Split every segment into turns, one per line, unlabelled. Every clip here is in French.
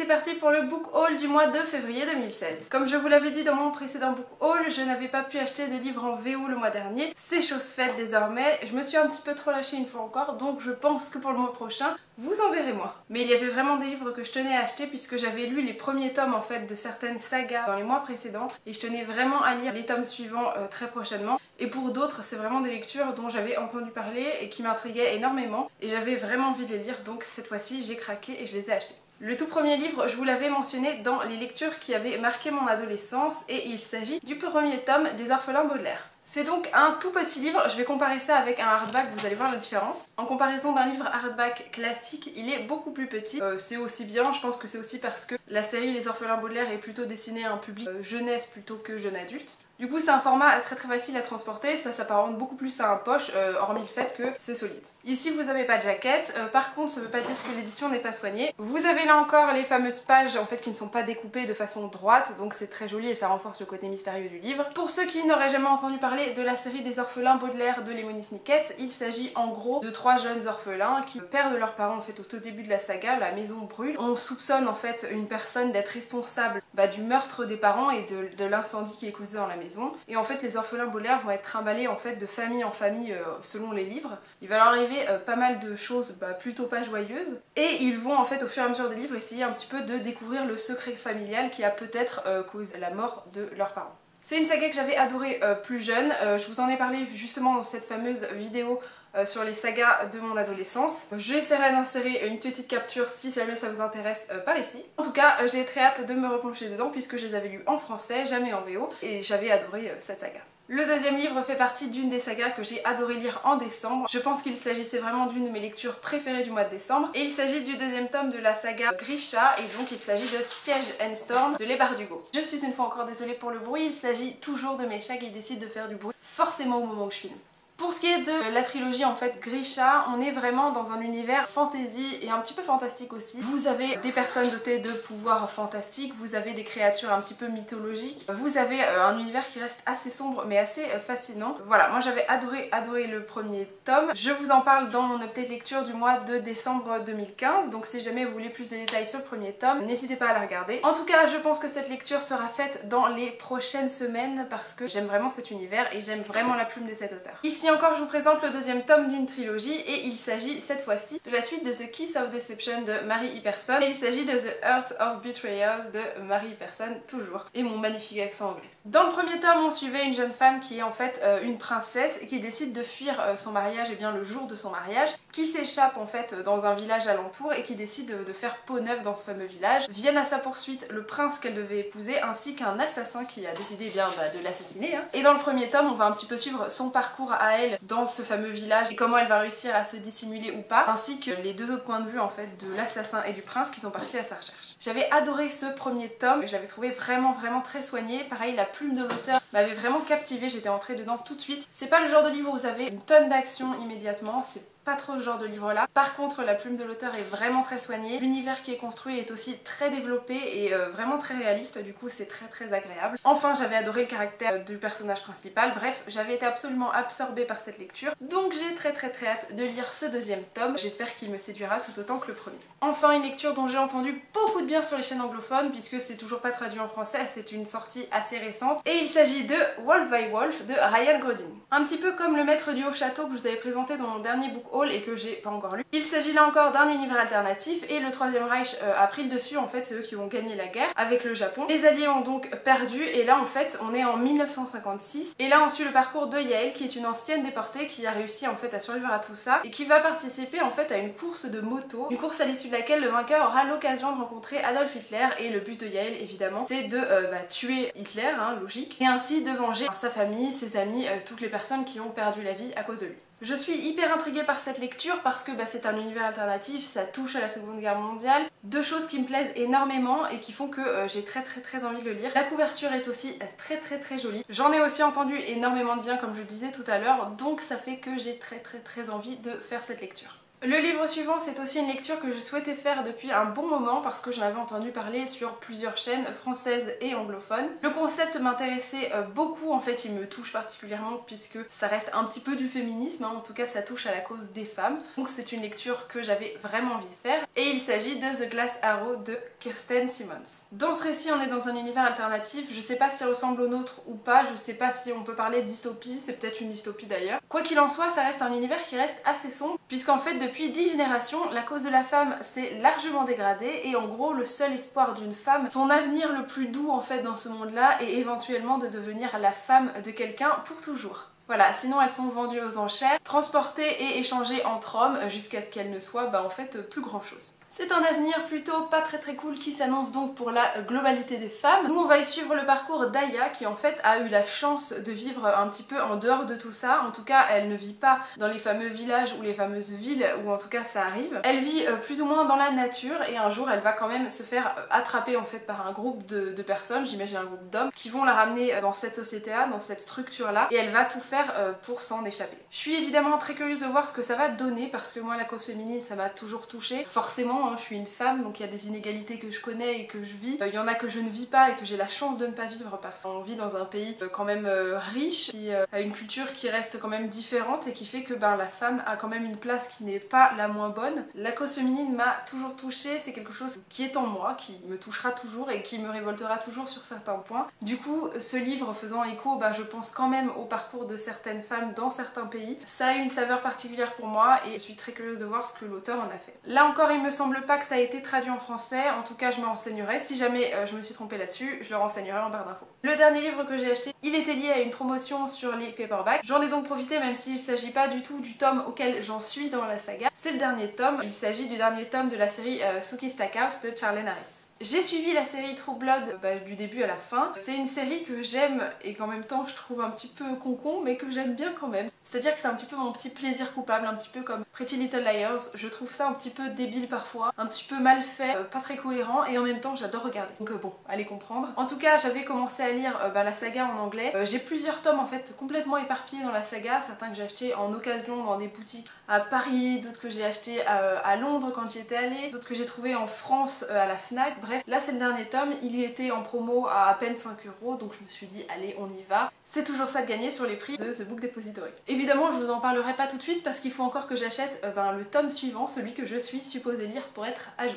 parti pour le book haul du mois de février 2016. Comme je vous l'avais dit dans mon précédent book haul, je n'avais pas pu acheter de livres en VO le mois dernier. C'est chose faite désormais. Je me suis un petit peu trop lâchée une fois encore, donc je pense que pour le mois prochain, vous en verrez moins. Mais il y avait vraiment des livres que je tenais à acheter puisque j'avais lu les premiers tomes en fait de certaines sagas dans les mois précédents et je tenais vraiment à lire les tomes suivants très prochainement. Et pour d'autres, c'est vraiment des lectures dont j'avais entendu parler et qui m'intriguaient énormément et j'avais vraiment envie de les lire, donc cette fois-ci j'ai craqué et je les ai achetés. Le tout premier livre, je vous l'avais mentionné dans les lectures qui avaient marqué mon adolescence et il s'agit du premier tome des Orphelins Baudelaire. C'est donc un tout petit livre, je vais comparer ça avec un hardback, vous allez voir la différence. En comparaison d'un livre hardback classique, il est beaucoup plus petit. C'est aussi bien, je pense que c'est aussi parce que la série Les Orphelins Baudelaire est plutôt destinée à un public jeunesse plutôt que jeune adulte. Du coup c'est un format très facile à transporter, ça s'apparente beaucoup plus à un poche, hormis le fait que c'est solide. Ici vous n'avez pas de jaquette, par contre ça ne veut pas dire que l'édition n'est pas soignée. Vous avez là encore les fameuses pages en fait qui ne sont pas découpées de façon droite, donc c'est très joli et ça renforce le côté mystérieux du livre. Pour ceux qui n'auraient jamais entendu parler de la série des Orphelins Baudelaire de Lemony Snicket, il s'agit en gros de 3 jeunes orphelins qui perdent leurs parents en fait au tout début de la saga, la maison brûle. On soupçonne en fait une personne d'être responsable du meurtre des parents et de l'incendie qui est causé dans la maison. Et en fait les orphelins Baudelaire vont être trimballés en fait de famille en famille selon les livres. Il va leur arriver pas mal de choses plutôt pas joyeuses et ils vont en fait au fur et à mesure des livres essayer un petit peu de découvrir le secret familial qui a peut-être causé la mort de leurs parents. C'est une saga que j'avais adorée plus jeune, je vous en ai parlé justement dans cette fameuse vidéo sur les sagas de mon adolescence. J'essaierai d'insérer une petite capture si jamais ça vous intéresse par ici. En tout cas, j'ai très hâte de me replonger dedans puisque je les avais lus en français, jamais en VO, et j'avais adoré cette saga. Le deuxième livre fait partie d'une des sagas que j'ai adoré lire en décembre. Je pense qu'il s'agissait vraiment d'une de mes lectures préférées du mois de décembre. Et il s'agit du deuxième tome de la saga Grisha et donc il s'agit de Siege and Storm de Les Bardugo. Je suis une fois encore désolée pour le bruit, il s'agit toujours de mes chats qui décident de faire du bruit forcément au moment où je filme. Pour ce qui est de la trilogie en fait Grisha, on est vraiment dans un univers fantasy et un petit peu fantastique aussi. Vous avez des personnes dotées de pouvoirs fantastiques, vous avez des créatures un petit peu mythologiques, vous avez un univers qui reste assez sombre mais assez fascinant. Voilà, moi j'avais adoré le premier tome. Je vous en parle dans mon update lecture du mois de décembre 2015, donc si jamais vous voulez plus de détails sur le premier tome, n'hésitez pas à la regarder. En tout cas, je pense que cette lecture sera faite dans les prochaines semaines parce que j'aime vraiment cet univers et j'aime vraiment la plume de cet auteur. Ici encore, je vous présente le deuxième tome d'une trilogie et il s'agit cette fois-ci de la suite de The Kiss of Deception de Mary Iperson et il s'agit de The Heart of Betrayal de Mary Iperson, toujours, et mon magnifique accent anglais. Dans le premier tome, on suivait une jeune femme qui est en fait une princesse et qui décide de fuir son mariage, et bien le jour de son mariage, qui s'échappe en fait dans un village alentour et qui décide de faire peau neuve dans ce fameux village. Viennent à sa poursuite le prince qu'elle devait épouser ainsi qu'un assassin qui a décidé de l'assassiner. Et dans le premier tome, on va un petit peu suivre son parcours à elle dans ce fameux village et comment elle va réussir à se dissimuler ou pas, ainsi que les deux autres points de vue en fait de l'assassin et du prince qui sont partis à sa recherche. J'avais adoré ce premier tome, je l'avais trouvé vraiment très soigné. Pareil, la plume de l'auteur m'avait vraiment captivée, j'étais entrée dedans tout de suite. C'est pas le genre de livre où vous avez une tonne d'action immédiatement, c'est pas trop le genre de livre là. Par contre, la plume de l'auteur est vraiment très soignée. L'univers qui est construit est aussi très développé et vraiment très réaliste, du coup c'est très agréable. Enfin, j'avais adoré le caractère du personnage principal. Bref, j'avais été absolument absorbée par cette lecture. Donc j'ai très hâte de lire ce deuxième tome. J'espère qu'il me séduira tout autant que le premier. Enfin, une lecture dont j'ai entendu beaucoup de bien sur les chaînes anglophones puisque c'est toujours pas traduit en français, c'est une sortie assez récente. Et il s'agit de Wolf by Wolf de Ryan Grodin. Un petit peu comme Le Maître du Haut Château que je vous avais présenté dans mon dernier book haul et que j'ai pas encore lu. Il s'agit là encore d'un univers alternatif et le Troisième Reich a pris le dessus, en fait c'est eux qui ont gagné la guerre avec le Japon. Les Alliés ont donc perdu et là en fait on est en 1956 et là on suit le parcours de Yael qui est une ancienne déportée qui a réussi en fait à survivre à tout ça et qui va participer en fait à une course de moto, une course à l'issue de laquelle le vainqueur aura l'occasion de rencontrer Adolf Hitler et le but de Yael évidemment c'est de tuer Hitler, logique, et ainsi de venger sa famille, ses amis, toutes les personnes qui ont perdu la vie à cause de lui. Je suis hyper intriguée par cette lecture parce que c'est un univers alternatif, ça touche à la Seconde Guerre mondiale. Deux choses qui me plaisent énormément et qui font que j'ai très envie de le lire. La couverture est aussi très jolie. J'en ai aussi entendu énormément de bien comme je le disais tout à l'heure, donc ça fait que j'ai très envie de faire cette lecture. Le livre suivant, c'est aussi une lecture que je souhaitais faire depuis un bon moment parce que j'en avais entendu parler sur plusieurs chaînes françaises et anglophones. Le concept m'intéressait beaucoup, en fait il me touche particulièrement puisque ça reste un petit peu du féminisme, hein. En tout cas ça touche à la cause des femmes. Donc c'est une lecture que j'avais vraiment envie de faire et il s'agit de The Glass Arrow de Kirsten Simmons. Dans ce récit on est dans un univers alternatif, je sais pas s'il ressemble au nôtre ou pas, je sais pas si on peut parler de dystopie, c'est peut-être une dystopie d'ailleurs. Quoi qu'il en soit, ça reste un univers qui reste assez sombre puisqu'en fait depuis 10 générations, la cause de la femme s'est largement dégradée et en gros le seul espoir d'une femme, son avenir le plus doux en fait dans ce monde-là est éventuellement de devenir la femme de quelqu'un pour toujours. Voilà, sinon elles sont vendues aux enchères, transportées et échangées entre hommes jusqu'à ce qu'elles ne soient en fait plus grand chose. C'est un avenir plutôt pas très cool qui s'annonce donc pour la globalité des femmes. Nous on va y suivre le parcours d'Aya qui en fait a eu la chance de vivre un petit peu en dehors de tout ça. En tout cas elle ne vit pas dans les fameux villages ou les fameuses villes où en tout cas ça arrive. Elle vit plus ou moins dans la nature et un jour elle va quand même se faire attraper en fait par un groupe de personnes, j'imagine un groupe d'hommes, qui vont la ramener dans cette société-là, dans cette structure-là et elle va tout faire pour s'en échapper. Je suis évidemment très curieuse de voir ce que ça va donner parce que moi la cause féminine ça m'a toujours touchée. Forcément je suis une femme donc il y a des inégalités que je connais et que je vis. Il y en a que je ne vis pas et que j'ai la chance de ne pas vivre parce qu'on vit dans un pays quand même riche qui a une culture qui reste quand même différente et qui fait que la femme a quand même une place qui n'est pas la moins bonne. La cause féminine m'a toujours touchée, c'est quelque chose qui est en moi, qui me touchera toujours et qui me révoltera toujours sur certains points. Du coup ce livre faisant écho je pense quand même au parcours de certaines femmes dans certains pays, ça a une saveur particulière pour moi et je suis très curieuse de voir ce que l'auteur en a fait. Là encore il me semble pas que ça a été traduit en français, en tout cas je me renseignerai. Si jamais je me suis trompée là-dessus, je le renseignerai en barre d'infos. Le dernier livre que j'ai acheté, il était lié à une promotion sur les paperbacks. J'en ai donc profité même s'il ne s'agit pas du tout du tome auquel j'en suis dans la saga. C'est le dernier tome, il s'agit du dernier tome de la série Sookie Stackhouse de Charlene Harris. J'ai suivi la série True Blood du début à la fin. C'est une série que j'aime et qu'en même temps je trouve un petit peu con mais que j'aime bien quand même. C'est-à-dire que c'est un petit peu mon petit plaisir coupable, un petit peu comme Pretty Little Liars. Je trouve ça un petit peu débile parfois, un petit peu mal fait, pas très cohérent et en même temps j'adore regarder. Donc bon, allez comprendre. En tout cas j'avais commencé à lire la saga en anglais. J'ai plusieurs tomes en fait complètement éparpillés dans la saga, certains que j'ai achetés en occasion dans des boutiques à Paris, d'autres que j'ai achetés à Londres quand j'y étais allée, d'autres que j'ai trouvé en France à la Fnac. Bref, là c'est le dernier tome, il était en promo à peine 5 €, donc je me suis dit allez on y va. C'est toujours ça de gagner sur les prix de The Book Depository. Évidemment je vous en parlerai pas tout de suite parce qu'il faut encore que j'achète le tome suivant, celui que je suis supposée lire pour être à jour.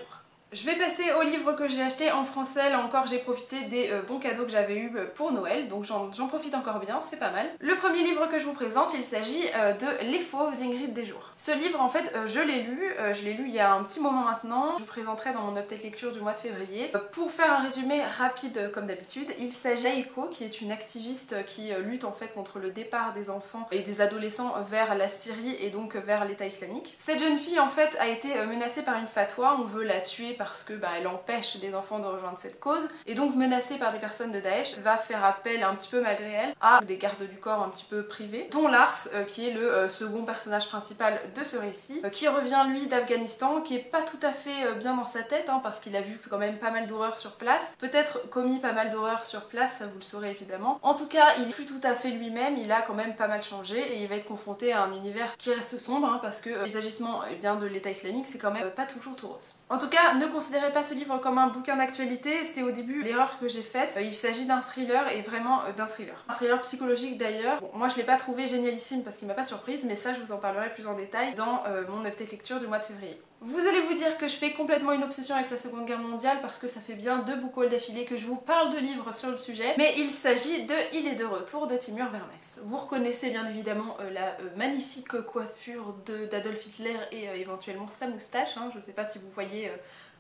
Je vais passer au livre que j'ai acheté en français, là encore j'ai profité des bons cadeaux que j'avais eu pour Noël, donc j'en profite encore bien, c'est pas mal. Le premier livre que je vous présente, il s'agit de Les Fauves d'Ingrid Desjours. Ce livre en fait je l'ai lu il y a un petit moment maintenant, je vous présenterai dans mon update lecture du mois de février. Pour faire un résumé rapide comme d'habitude, il s'agit d'Aiko qui est une activiste qui lutte en fait contre le départ des enfants et des adolescents vers la Syrie et donc vers l'État islamique. Cette jeune fille en fait a été menacée par une fatwa, on veut la tuer parce que elle empêche des enfants de rejoindre cette cause et donc menacée par des personnes de Daesh va faire appel un petit peu malgré elle à des gardes du corps un petit peu privés dont Lars qui est le second personnage principal de ce récit qui revient lui d'Afghanistan, qui est pas tout à fait bien dans sa tête parce qu'il a vu quand même pas mal d'horreurs sur place, peut-être commis pas mal d'horreurs sur place, ça vous le saurez évidemment. En tout cas il est plus tout à fait lui-même, il a quand même pas mal changé et il va être confronté à un univers qui reste sombre parce que les agissements de l'État islamique c'est quand même pas toujours tout rose. En tout cas ne considérez pas ce livre comme un bouquin d'actualité, c'est au début l'erreur que j'ai faite. Il s'agit d'un thriller et vraiment d'un thriller. Un thriller psychologique d'ailleurs. Bon, moi je l'ai pas trouvé génialissime parce qu'il m'a pas surprise, mais ça je vous en parlerai plus en détail dans mon update lecture du mois de février. Vous allez vous dire que je fais complètement une obsession avec la Seconde Guerre mondiale parce que ça fait bien 2 book hauls d'affilée que je vous parle de livres sur le sujet, mais il s'agit de Il est de retour de Timur Vermès. Vous reconnaissez bien évidemment la magnifique coiffure d'Adolf Hitler et éventuellement sa moustache, je sais pas si vous voyez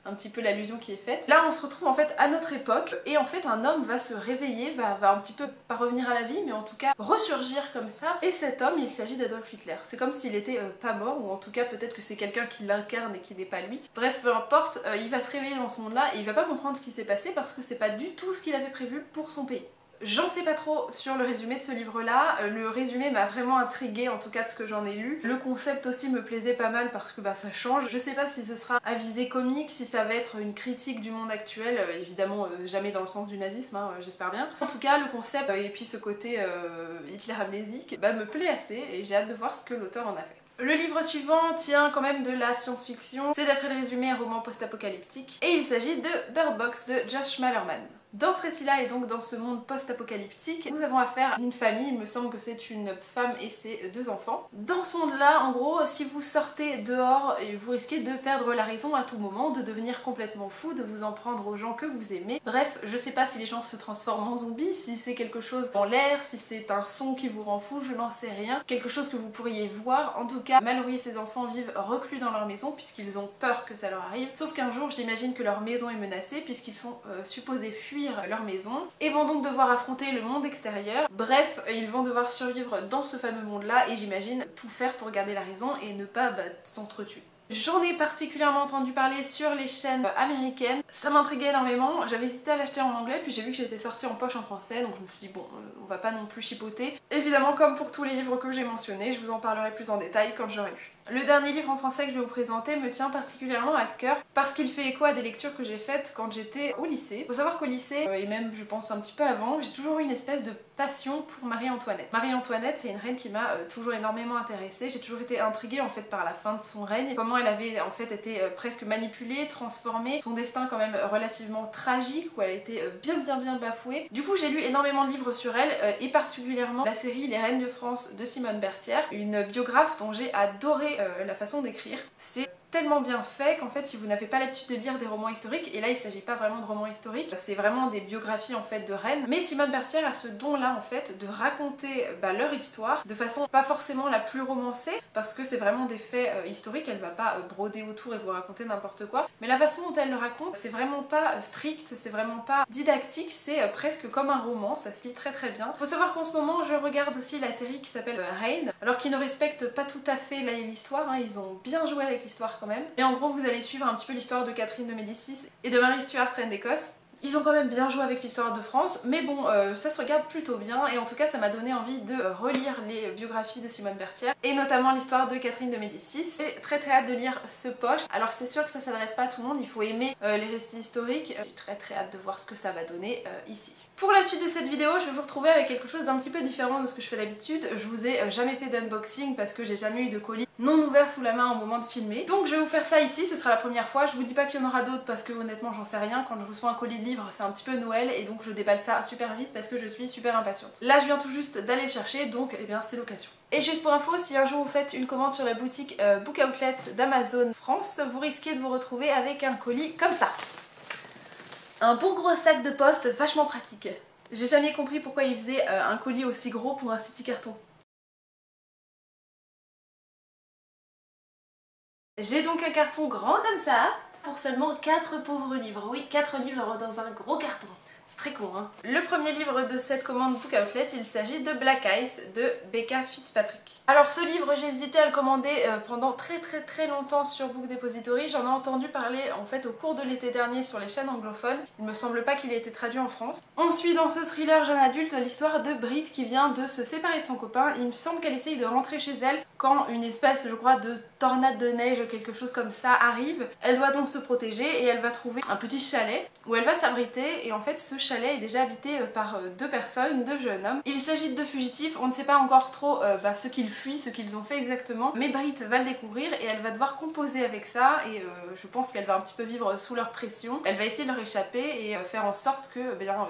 un petit peu l'allusion qui est faite. Là on se retrouve en fait à notre époque et en fait un homme va se réveiller, va un petit peu pas revenir à la vie mais en tout cas ressurgir comme ça, et cet homme il s'agit d'Adolf Hitler. C'est comme s'il était pas mort, ou en tout cas peut-être que c'est quelqu'un qui l'incarne et qui n'est pas lui. Bref peu importe, il va se réveiller dans ce monde là et il va pas comprendre ce qui s'est passé parce que c'est pas du tout ce qu'il avait prévu pour son pays. J'en sais pas trop sur le résumé de ce livre-là, le résumé m'a vraiment intriguée en tout cas de ce que j'en ai lu. Le concept aussi me plaisait pas mal parce que ça change. Je sais pas si ce sera à visée comique, si ça va être une critique du monde actuel, évidemment jamais dans le sens du nazisme, j'espère bien. En tout cas le concept et puis ce côté Hitler amnésique me plaît assez et j'ai hâte de voir ce que l'auteur en a fait. Le livre suivant tient quand même de la science-fiction, c'est d'après le résumé un roman post-apocalyptique et il s'agit de Bird Box de Josh Malerman. Dans ce récit-là et donc dans ce monde post-apocalyptique, nous avons affaire à une famille, il me semble que c'est une femme et ses 2 enfants. Dans ce monde-là, en gros, si vous sortez dehors, vous risquez de perdre la raison à tout moment, de devenir complètement fou, de vous en prendre aux gens que vous aimez. Bref, je sais pas si les gens se transforment en zombies, si c'est quelque chose dans l'air, si c'est un son qui vous rend fou, je n'en sais rien. Quelque chose que vous pourriez voir. En tout cas, Mallory et ses enfants vivent reclus dans leur maison puisqu'ils ont peur que ça leur arrive. Sauf qu'un jour, j'imagine que leur maison est menacée puisqu'ils sont supposés fuir leur maison et vont donc devoir affronter le monde extérieur. Bref, ils vont devoir survivre dans ce fameux monde-là et j'imagine tout faire pour garder la raison et ne pas s'entretuer. J'en ai particulièrement entendu parler sur les chaînes américaines, ça m'intriguait énormément, j'avais hésité à l'acheter en anglais puis j'ai vu que j'étais sortie en poche en français donc je me suis dit bon, on va pas non plus chipoter. Évidemment comme pour tous les livres que j'ai mentionnés, je vous en parlerai plus en détail quand j'aurai lu. Le dernier livre en français que je vais vous présenter me tient particulièrement à cœur parce qu'il fait écho à des lectures que j'ai faites quand j'étais au lycée. Faut savoir qu'au lycée, et même je pense un petit peu avant, j'ai toujours eu une espèce de passion pour Marie-Antoinette. Marie-Antoinette, c'est une reine qui m'a toujours énormément intéressée. J'ai toujours été intriguée en fait par la fin de son règne, comment elle avait en fait été presque manipulée, transformée, son destin quand même relativement tragique où elle a été bien bafouée. Du coup j'ai lu énormément de livres sur elle et particulièrement la série Les Reines de France de Simone Berthière, une biographe dont j'ai adoré la façon d'écrire. C'est tellement bien fait qu'en fait si vous n'avez pas l'habitude de lire des romans historiques, et là il s'agit pas vraiment de romans historiques, c'est vraiment des biographies en fait de reines, mais Simone Berthière a ce don là en fait de raconter leur histoire de façon pas forcément la plus romancée parce que c'est vraiment des faits historiques, elle va pas broder autour et vous raconter n'importe quoi, mais la façon dont elle le raconte c'est vraiment pas strict, c'est vraiment pas didactique, c'est presque comme un roman, ça se lit très bien. Faut savoir qu'en ce moment je regarde aussi la série qui s'appelle Reign, alors qu'ils ne respectent pas tout à fait l'histoire, hein, ils ont bien joué avec l'histoire quand même. Et en gros vous allez suivre un petit peu l'histoire de Catherine de Médicis et de Marie Stuart, reine d'Écosse. Ils ont quand même bien joué avec l'histoire de France, mais bon, ça se regarde plutôt bien et en tout cas ça m'a donné envie de relire les biographies de Simone Berthière et notamment l'histoire de Catherine de Médicis. J'ai très hâte de lire ce poche. Alors c'est sûr que ça s'adresse pas à tout le monde, il faut aimer les récits historiques. J'ai très hâte de voir ce que ça va donner ici. Pour la suite de cette vidéo, je vais vous retrouver avec quelque chose d'un petit peu différent de ce que je fais d'habitude. Je vous ai jamais fait d'unboxing parce que j'ai jamais eu de colis non ouvert sous la main au moment de filmer. Donc je vais vous faire ça ici, ce sera la première fois. Je vous dis pas qu'il y en aura d'autres parce que honnêtement j'en sais rien. Quand je reçois un colis de livres, c'est un petit peu Noël et donc je déballe ça super vite parce que je suis super impatiente. Là je viens tout juste d'aller le chercher donc eh bien c'est l'occasion. Et juste pour info, si un jour vous faites une commande sur la boutique Book Outlet d'Amazon France, vous risquez de vous retrouver avec un colis comme ça. Un bon gros sac de poste vachement pratique. J'ai jamais compris pourquoi ils faisaient un colis aussi gros pour un si petit carton. J'ai donc un carton grand comme ça, pour seulement 4 pauvres livres. Oui, 4 livres dans un gros carton. C'est très con, hein. Le premier livre de cette commande Book Outlet, il s'agit de Black Ice de Becca Fitzpatrick. Alors ce livre, j'ai hésité à le commander pendant très longtemps sur Book Depository. J'en ai entendu parler en fait au cours de l'été dernier sur les chaînes anglophones. Il me semble pas qu'il ait été traduit en France. On suit dans ce thriller jeune adulte l'histoire de Brit qui vient de se séparer de son copain. Il me semble qu'elle essaye de rentrer chez elle quand une espèce, je crois, de tornade de neige, quelque chose comme ça arrive. Elle doit donc se protéger et elle va trouver un petit chalet où elle va s'abriter et en fait ce chalet est déjà habité par 2 personnes, 2 jeunes hommes. Il s'agit de 2 fugitifs, on ne sait pas encore trop ce qu'ils fuient, ce qu'ils ont fait exactement, mais Brit va le découvrir et elle va devoir composer avec ça et je pense qu'elle va un petit peu vivre sous leur pression. Elle va essayer de leur échapper et faire en sorte que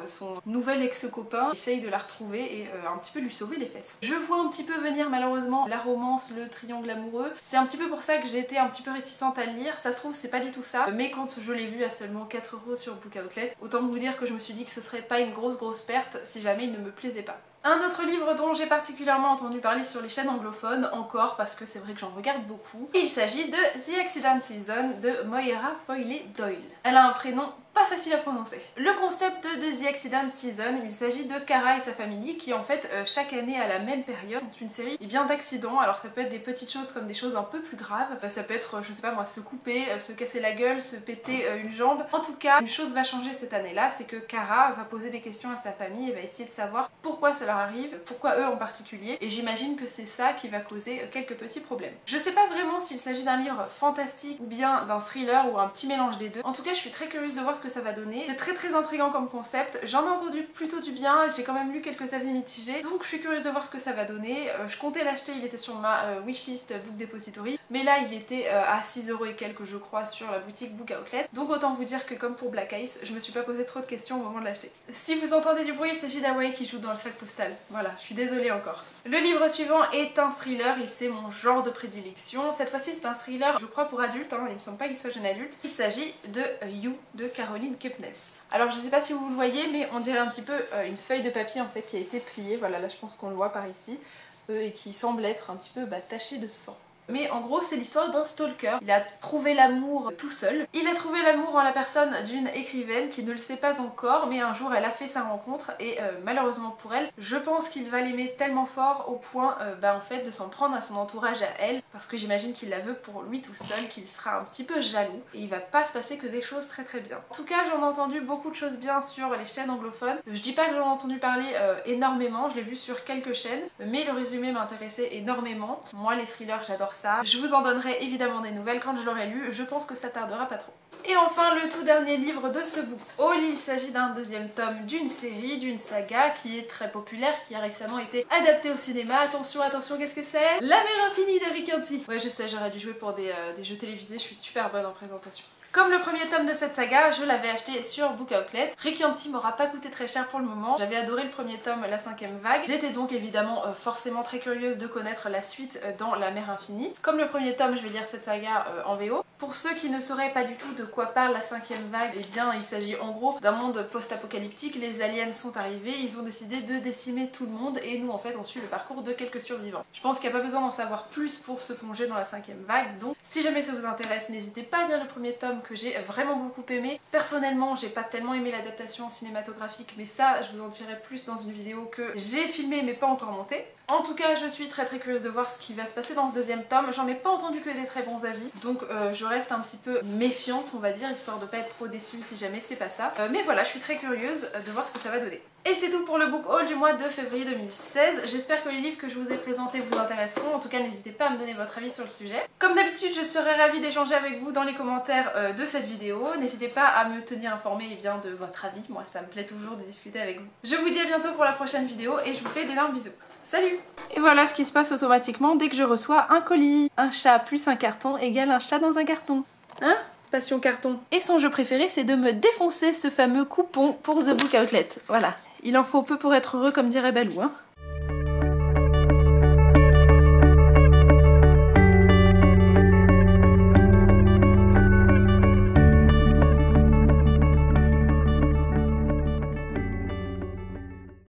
son nouvel ex-copain essaye de la retrouver et un petit peu lui sauver les fesses. Je vois un petit peu venir malheureusement la romance, le triangle amoureux. C'est un petit peu pour ça que j'ai été un petit peu réticente à le lire. Ça se trouve c'est pas du tout ça, mais quand je l'ai vu à seulement 4 € sur Book Outlet, autant vous dire que je me suis dit que ce serait pas une grosse perte si jamais il ne me plaisait pas. Un autre livre dont j'ai particulièrement entendu parler sur les chaînes anglophones, encore parce que c'est vrai que j'en regarde beaucoup, il s'agit de The Accident Season de Moira Foyle Doyle. Elle a un prénom pas facile à prononcer. Le concept de The Accident Season, il s'agit de Cara et sa famille qui en fait chaque année à la même période ont une série d'accidents. Alors ça peut être des petites choses comme des choses un peu plus graves, ça peut être je sais pas moi se couper, se casser la gueule, se péter une jambe. En tout cas une chose va changer cette année là, c'est que Cara va poser des questions à sa famille et va essayer de savoir pourquoi ça leur arrive, pourquoi eux en particulier, et j'imagine que c'est ça qui va causer quelques petits problèmes. Je sais pas vraiment s'il s'agit d'un livre fantastique ou bien d'un thriller ou un petit mélange des deux. En tout cas je suis très curieuse de voir ce que que ça va donner. C'est très intriguant comme concept, j'en ai entendu plutôt du bien, j'ai quand même lu quelques avis mitigés, donc je suis curieuse de voir ce que ça va donner. Je comptais l'acheter, il était sur ma wishlist Book Depository, mais là il était à 6€ et quelques je crois sur la boutique Book Outlet, donc autant vous dire que comme pour Black Ice, je me suis pas posé trop de questions au moment de l'acheter. Si vous entendez du bruit, il s'agit d'Hawaii qui joue dans le sac postal, voilà, je suis désolée encore. Le livre suivant est un thriller et c'est mon genre de prédilection. Cette fois-ci c'est un thriller, je crois pour adultes, il me semble pas qu'il soit jeune adulte. Il s'agit de You de Caroline Kepnes. Alors je sais pas si vous le voyez, mais on dirait un petit peu une feuille de papier en fait qui a été pliée, voilà, là je pense qu'on le voit par ici, et qui semble être un petit peu tachée de sang. Mais en gros c'est l'histoire d'un stalker. Il a trouvé l'amour tout seul. Il a trouvé l'amour en la personne d'une écrivaine qui ne le sait pas encore, mais un jour elle a fait sa rencontre et malheureusement pour elle, je pense qu'il va l'aimer tellement fort au point en fait de s'en prendre à son entourage à elle, parce que j'imagine qu'il la veut pour lui tout seul, qu'il sera un petit peu jaloux et il va pas se passer que des choses très bien. En tout cas j'en ai entendu beaucoup de choses bien sur les chaînes anglophones. Je dis pas que j'en ai entendu parler énormément, je l'ai vu sur quelques chaînes, mais le résumé m'intéressait énormément. Moi les thrillers j'adore ça. Je vous en donnerai évidemment des nouvelles quand je l'aurai lu, je pense que ça tardera pas trop. Et enfin le tout dernier livre de ce book haul, il s'agit d'un deuxième tome d'une série, d'une saga qui est très populaire, qui a récemment été adaptée au cinéma. Attention, qu'est-ce que c'est? La mer infinie de Rick Hunty. Ouais je sais, j'aurais dû jouer pour des jeux télévisés, je suis super bonne en présentation. Comme le premier tome de cette saga, je l'avais acheté sur Book Outlet. Rick Hunty m'aura pas coûté très cher pour le moment. J'avais adoré le premier tome, la 5e vague. J'étais donc évidemment forcément très curieuse de connaître la suite dans La mer infinie. Comme le premier tome, je vais lire cette saga en VO. Pour ceux qui ne sauraient pas du tout de quoi parle la 5e vague, eh bien il s'agit en gros d'un monde post-apocalyptique. Les aliens sont arrivés, ils ont décidé de décimer tout le monde et nous en fait on suit le parcours de quelques survivants. Je pense qu'il n'y a pas besoin d'en savoir plus pour se plonger dans la 5e vague, donc si jamais ça vous intéresse, n'hésitez pas à lire le premier tome que j'ai vraiment beaucoup aimé. Personnellement, j'ai pas tellement aimé l'adaptation cinématographique, mais ça, je vous en dirai plus dans une vidéo que j'ai filmée mais pas encore montée. En tout cas, je suis très curieuse de voir ce qui va se passer dans ce deuxième tome. J'en ai pas entendu que des très bons avis, donc je reste un petit peu méfiante, on va dire, histoire de pas être trop déçue si jamais c'est pas ça. Mais voilà, je suis très curieuse de voir ce que ça va donner. Et c'est tout pour le book haul du mois de février 2016. J'espère que les livres que je vous ai présentés vous intéresseront. En tout cas, n'hésitez pas à me donner votre avis sur le sujet. Comme d'habitude, je serai ravie d'échanger avec vous dans les commentaires de cette vidéo. N'hésitez pas à me tenir informée de votre avis. Moi, ça me plaît toujours de discuter avec vous. Je vous dis à bientôt pour la prochaine vidéo et je vous fais d'énormes bisous. Salut! Et voilà ce qui se passe automatiquement dès que je reçois un colis. Un chat plus un carton égale un chat dans un carton. Hein? Passion carton. Et son jeu préféré, c'est de me défoncer ce fameux coupon pour The Book Outlet. Voilà. Il en faut peu pour être heureux, comme dirait Balou, hein.